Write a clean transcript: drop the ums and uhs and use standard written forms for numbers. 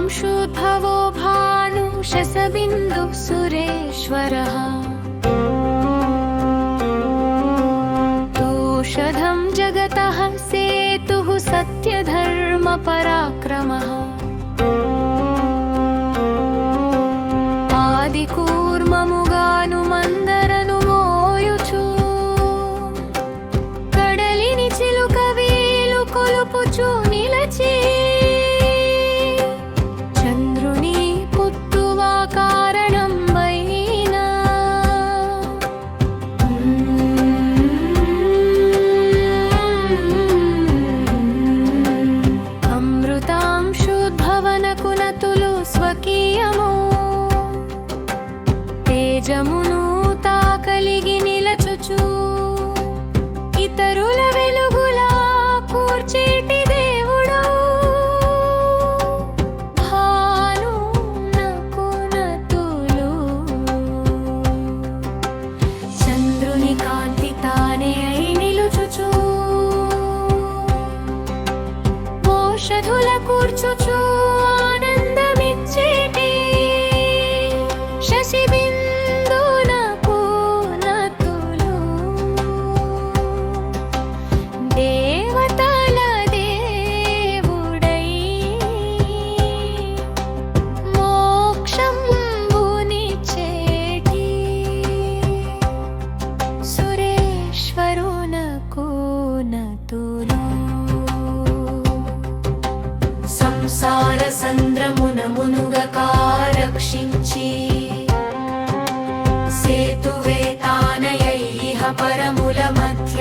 अमृतांशुद्भवो भानुशसबिन्दुः सुरेश्वरः औषधं जगतः सेतुः सत्यधर्मपराक्रमः ఆదికూర్మముగాను మోయుచు కడలిని చిలుక వేలు కొలుపుచు నిలచి చంద్రుని పుట్టువా కారణం వైన అమృతాంశుద్భవనకునతులు స్వకీయము తేజమును తాకలిగి నిలచుచు ఇతరుల వెలుగులా కూర్చేటి దేవుడు భానునకునతులు చంద్రుని కాంతి తానే అయి నిలుచుచు ఓషధుల కూర్చుచు ఆనందమిచ్చేటి శశిబిందునకు నతులు దేవతల దేవుడై మోక్షంబునిచ్చేటి సురేశ్వరునకు నతులు సంసార సంద్రమున మునుగకా రక్షించి సేతువే తానయై ఇహ పరముల మధ్య